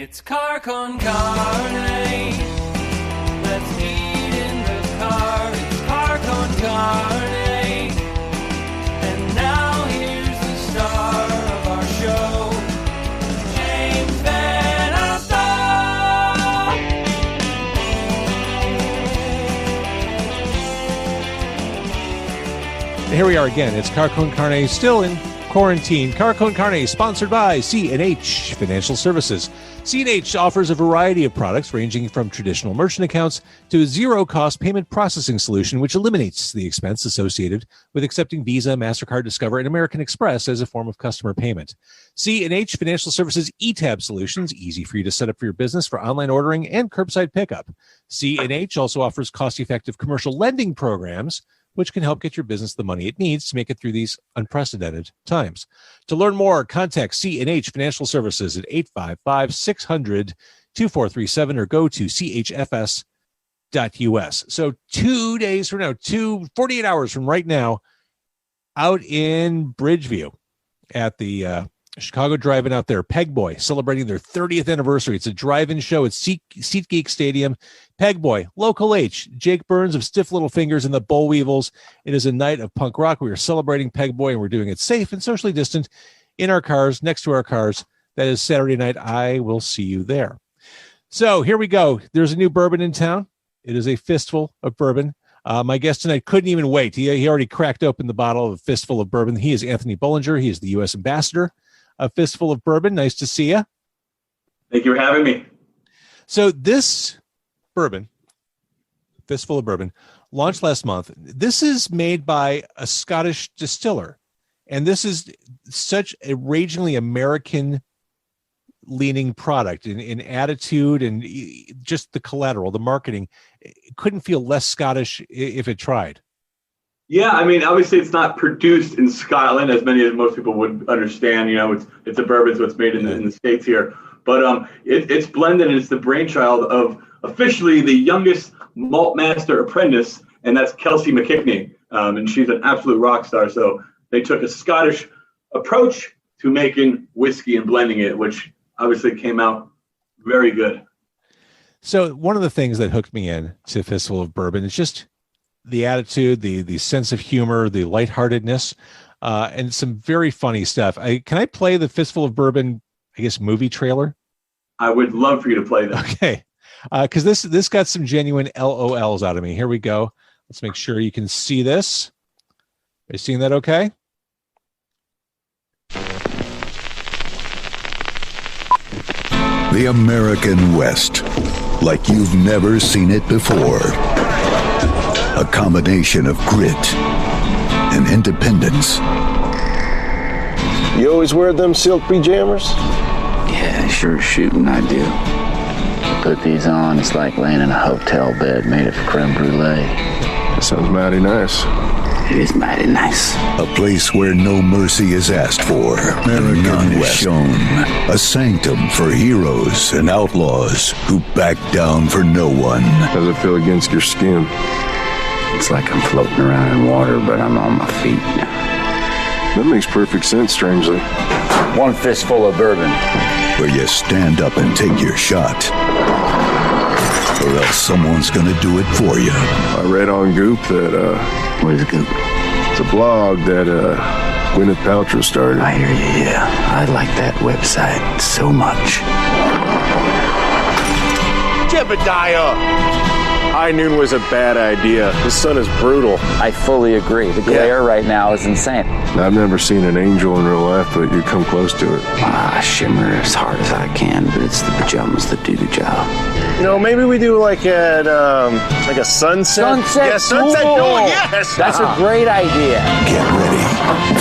It's car con carne. Let's eat in the car. It's car con carne. And now here's the star of our show, James Van Asta. Here we are again. It's Car con carne, still in quarantine. Car con carne, sponsored by C&H Financial Services. C&H offers a variety of products ranging from traditional merchant accounts to a zero-cost payment processing solution which eliminates the expense associated with accepting Visa, MasterCard, Discover, and American Express as a form of customer payment. C&H Financial Services eTab solutions, easy for you to set up for your business for online ordering and curbside pickup. C&H also offers cost-effective commercial lending programs which can help get your business the money it needs to make it through these unprecedented times. To learn more, contact C&H Financial Services at 855-600-2437 or go to chfs.us. So 2 days from now, 48 hours from right now, out in Bridgeview at the Chicago Drive-In out there, Pegboy celebrating their 30th anniversary. It's a drive-in show at Seatgeek Stadium. Pegboy, Local H, Jake Burns of Stiff Little Fingers, and the Bollweevils. It is a night of punk rock. We are celebrating Pegboy, and we're doing it safe and socially distant in our cars, next to our cars. That is Saturday night. I will see you there. So here we go. There's a new bourbon in town. It is a Fistful of Bourbon. My guest tonight couldn't even wait. He already cracked open the bottle of Fistful of Bourbon. He is Anthony Bohlinger. He is the U.S. ambassador. A Fistful of Bourbon. Nice to see you. Thank you for having me. So this bourbon, Fistful of Bourbon, launched last month. This is made by a Scottish distiller, and this is such a ragingly American-leaning product in attitude and just the collateral, the marketing. It couldn't feel less Scottish if it tried. Yeah, I mean, obviously it's not produced in Scotland, as most people would understand. You know, it's a bourbon, so it's made in the States here. But it's blended, and it's the brainchild of officially the youngest malt master apprentice, and that's Kelsey McKickney. And she's an absolute rock star. So they took a Scottish approach to making whiskey and blending it, which obviously came out very good. So one of the things that hooked me in to Fistful of Bourbon is just the attitude, the sense of humor, the lightheartedness, and some very funny stuff. Can I play the Fistful of Bourbon, I guess, movie trailer? I would love for you to play that. Okay. Because this got some genuine LOLs out of me. Here we go. Let's make sure you can see this. Are you seeing that okay? The American West, like you've never seen it before. A combination of grit and independence. You always wear them silk pajamas? Yeah, sure as shooting I do. Put these on, it's like laying in a hotel bed made of creme brulee. That sounds mighty nice. It is mighty nice. A place where no mercy is asked for. American West. Shown. A sanctum for heroes and outlaws who back down for no one. How's it feel against your skin? It's like I'm floating around in water, but I'm on my feet now. That makes perfect sense, strangely. One fistful of bourbon. Where you stand up and take your shot. Or else someone's gonna do it for you. I read on Goop that, What is Goop? It's a blog that, Gwyneth Paltrow started. I hear you, yeah. I like that website so much. Jebediah! High noon was a bad idea. The sun is brutal. I fully agree. The glare right now is insane. I've never seen an angel in real life, but you come close to it. I shimmer as hard as I can, but it's the pajamas that do the job. You know, maybe we do like at, like a sunset? Sunset Yeah, sunset duel. duel, yes! That's a great idea. Get ready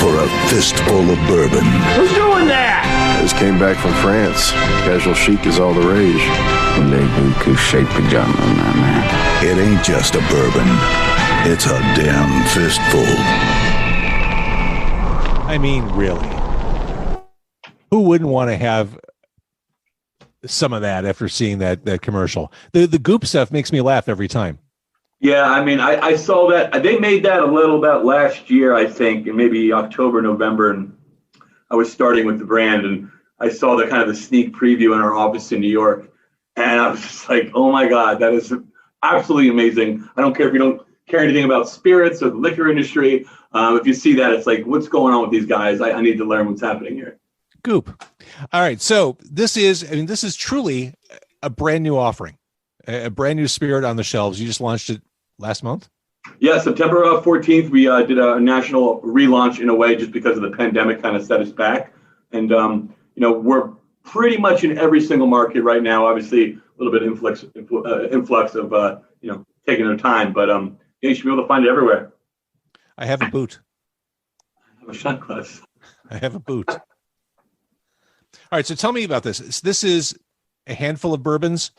for a fistful of bourbon. Who's doing that? I just came back from France. Casual chic is all the rage. Voulez-vous shaped pajama, my man. It ain't just a bourbon. It's a damn fistful. I mean, really. Who wouldn't want to have some of that after seeing that commercial? The Goop stuff makes me laugh every time. Yeah, I mean, I saw that. They made that a little about last year, I think, in maybe October, November, and I was starting with the brand, and I saw the kind of the sneak preview in our office in New York, and I was just like, oh my God, that is absolutely amazing. I don't care if you don't care anything about spirits or the liquor industry. If you see that, it's like, what's going on with these guys? I need to learn what's happening here. Goop. All right. So this is truly a brand new offering, a brand new spirit on the shelves. You just launched it last month? Yeah, September 14th, we did a national relaunch in a way just because of the pandemic kind of set us back. And, we're pretty much in every single market right now. Obviously, a little bit influx of, taking their time. But you should be able to find it everywhere. I have a boot. I have a shot glass. I have a boot. All right, so tell me about this. This is a handful of bourbons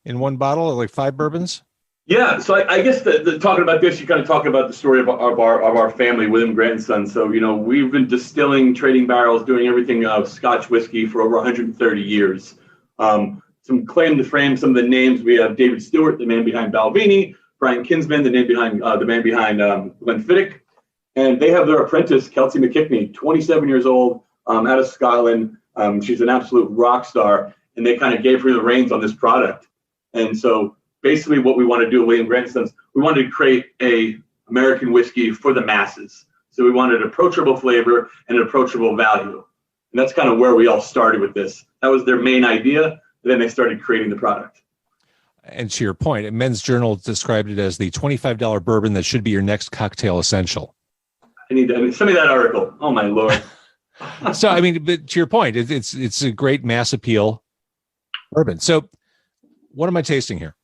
in one bottle, or like 5 bourbons? Yeah, so I guess the talking about this, you kind of talk about the story of our family, William Grant and Son. So, we've been distilling, trading barrels, doing everything of Scotch whiskey for over 130 years. Some claim to frame some of the names. We have David Stewart, the man behind Balvenie, Brian Kinsman, the man behind Glenfiddich, and they have their apprentice, Kelsey McKickney, 27 years old, out of Scotland. She's an absolute rock star, and they kind of gave her the reins on this product. And so basically what we want to do at William Grant & Sons, we wanted to create a American whiskey for the masses. So we wanted approachable flavor and an approachable value. And that's kind of where we all started with this. That was their main idea. And then they started creating the product. And to your point, Men's Journal described it as the $25 bourbon that should be your next cocktail essential. Send me that article. Oh my Lord. So, but to your point, it's a great mass appeal bourbon. So what am I tasting here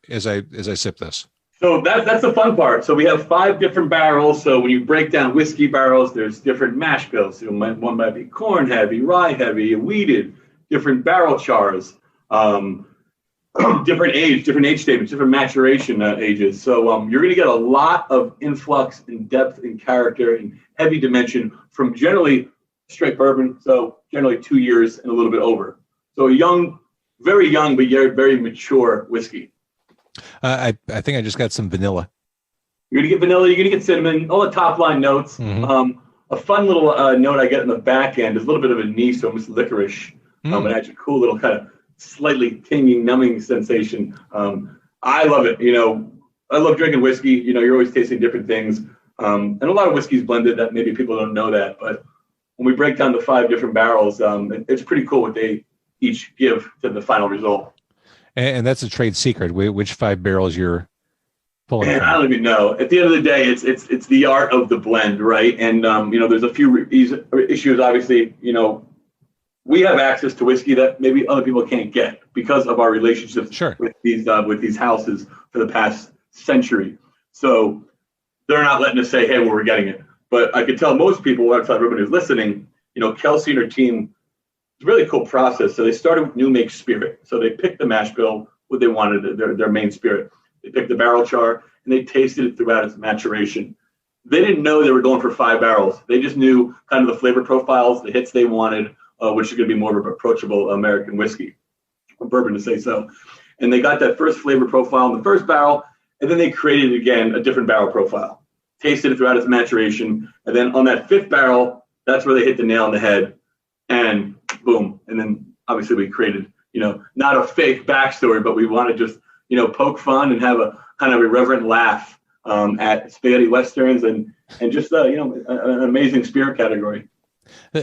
as I sip this? So that's the fun part. So we have 5 different barrels. So when you break down whiskey barrels, there's different mash bills. One might be corn heavy, rye heavy, wheated, different barrel chars, different age statements, different maturation ages. So you're going to get a lot of influx and depth and character and heavy dimension from generally straight bourbon. So generally 2 years and a little bit over. So very young, but very mature whiskey. I think I just got some vanilla. You're going to get vanilla, you're going to get cinnamon, all the top line notes. Mm-hmm. A fun little note I get in the back end is a little bit of anise, almost licorice. It adds a cool little kind of slightly tinging, numbing sensation. I love it. I love drinking whiskey. You're always tasting different things. And a lot of whiskey's blended that maybe people don't know that. But when we break down the 5 different barrels, it's pretty cool what they each give to the final result. And that's a trade secret, which 5 barrels you're pulling. I don't even know. At the end of the day, it's the art of the blend, right? And, there's a few issues, obviously. We have access to whiskey that maybe other people can't get because of our relationships with these houses for the past century. So they're not letting us say, hey, well, we're getting it. But I could tell most people outside everybody who's listening, Kelsey and her team, it's a really cool process. So they started with new make spirit. So they picked the mash bill, what they wanted, their main spirit. They picked the barrel char, and they tasted it throughout its maturation. They didn't know they were going for 5 barrels. They just knew kind of the flavor profiles, the hits they wanted, which is going to be more of an approachable American whiskey, or bourbon to say so. And they got that first flavor profile in the first barrel, and then they created, again, a different barrel profile. Tasted it throughout its maturation. And then on that 5th barrel, that's where they hit the nail on the head. And boom. And then obviously we created, not a fake backstory, but we want to just, poke fun and have a kind of irreverent laugh at spaghetti westerns and just, an amazing spirit category.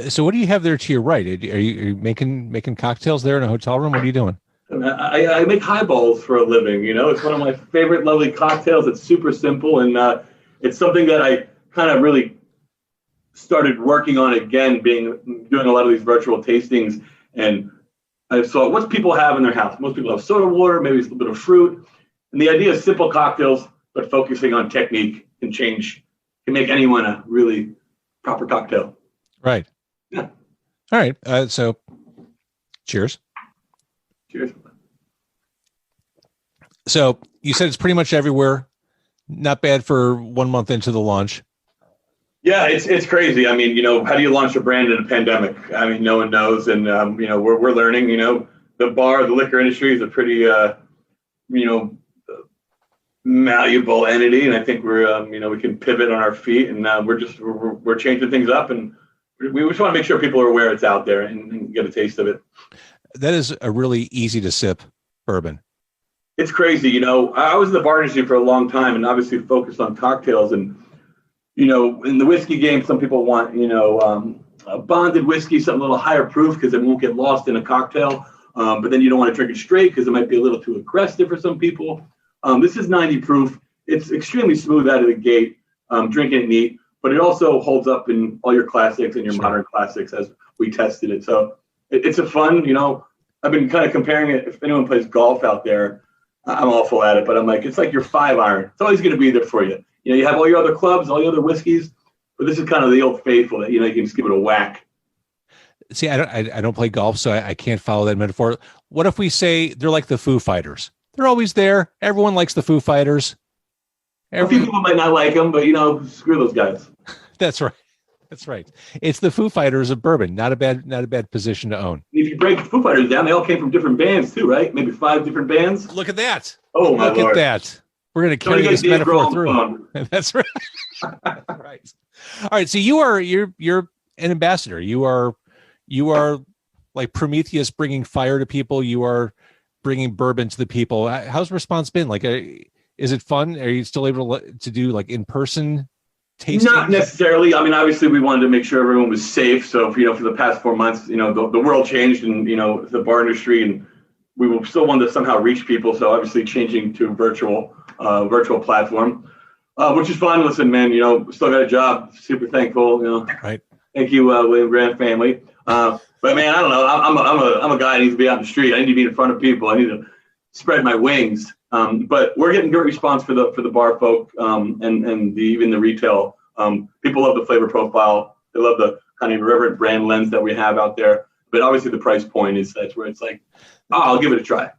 So what do you have there to your right? Are you making cocktails there in a hotel room? What are you doing? I make highballs for a living. It's one of my favorite lovely cocktails. It's super simple. And it's something that I kind of really started working on again, doing a lot of these virtual tastings. And I saw what people have in their house. Most people have soda water, maybe a little bit of fruit. And the idea is simple cocktails, but focusing on technique can make anyone a really proper cocktail. Right. Yeah. All right. So cheers. Cheers. So you said it's pretty much everywhere. Not bad for 1 month into the launch. Yeah, it's crazy. How do you launch a brand in a pandemic? No one knows. And, we're learning, the liquor industry is a pretty, malleable entity. And I think we're, we can pivot on our feet and we're changing things up and we just want to make sure people are aware it's out there and get a taste of it. That is a really easy to sip bourbon. It's crazy. You know, I was in the bar industry for a long time and obviously focused on cocktails. And, you know, in the whiskey game, some people want, you know, a bonded whiskey, something a little higher proof because it won't get lost in a cocktail. But then you don't want to drink it straight because it might be a little too aggressive for some people. This is 90 proof. It's extremely smooth out of the gate, drinking it neat, but it also holds up in all your classics and your modern classics as we tested it. So it's a fun, you know, I've been kind of comparing it. If anyone plays golf out there, I'm awful at it, but I'm like, it's like your 5-iron. It's always going to be there for you. You know, you have all your other clubs, all your other whiskeys, but this is kind of the old faithful that, you know, you can just give it a whack. See, I don't play golf, so I can't follow that metaphor. What if we say they're like the Foo Fighters? They're always there. Everyone likes the Foo Fighters. A few people might not like them, but, you know, screw those guys. That's right. That's right. It's the Foo Fighters of bourbon. Not a bad position to own. If you break the Foo Fighters down, they all came from different bands too, right? Maybe 5 different bands. Look at that. Oh, my Look Lord. at that. We're going to carry this metaphor through. That's right. Right. All right. So you're an ambassador. You are like Prometheus bringing fire to people. You are bringing bourbon to the people. How's the response been? Like, is it fun? Are you still able to do like in-person tastings? Not necessarily. I mean, obviously we wanted to make sure everyone was safe. So, you know, for the past 4 months, you know, the world changed and, you know, the bar industry, and we will still want to somehow reach people. So obviously changing to virtual platform, which is fun. Listen, man, you know, still got a job. Super thankful. You know, right. Thank you, William Grant family. But man, I don't know. I'm a guy that needs to be out in the street. I need to be in front of people. I need to spread my wings. But we're getting great response for the bar folk, and even the retail. People love the flavor profile. They love the kind of irreverent brand lens that we have out there. But obviously the price point that's where it's like, I'll give it a try.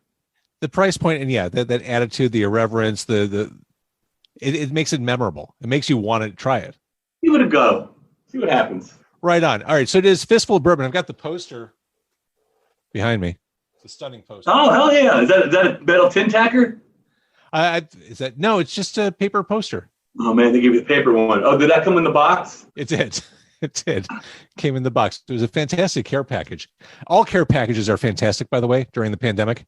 The price point, and yeah, that attitude, the irreverence, it makes it memorable. It makes you want to try it. Give it a go. See what happens. Right on. All right. So it is Fistful of Bourbon. I've got the poster behind me. It's a stunning poster. Oh, hell yeah. Is that a metal tin tacker? No, it's just a paper poster. Oh man, they gave you the paper one. Oh, did that come in the box? It did. It did. Came in the box. It was a fantastic care package. All care packages are fantastic, by the way, during the pandemic.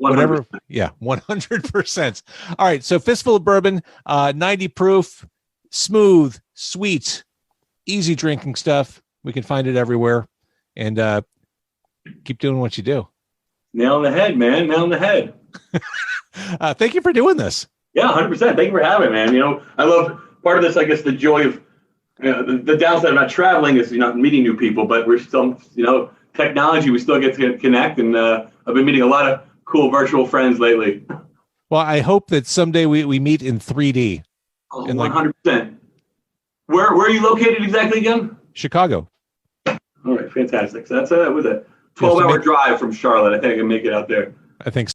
100%. Whatever. Yeah, 100%. All right. So Fistful of Bourbon, 90 proof, smooth, sweet, easy drinking stuff. We can find it everywhere. And keep doing what you do. Nail on the head, man. Nail on the head. Thank you for doing this. Yeah, 100%. Thank you for having me, man. You know, I love part of this, I guess, the joy of the downside of not traveling is, you know, meeting new people, but we're still, you know, technology, we still get to connect. And I've been meeting a lot of cool virtual friends lately. Well, I hope that someday we meet in 3D. Oh, 100%. Where are you located exactly again? Chicago. All right, fantastic. So that's was a 12-hour drive from Charlotte. I think I can make it out there. I think so.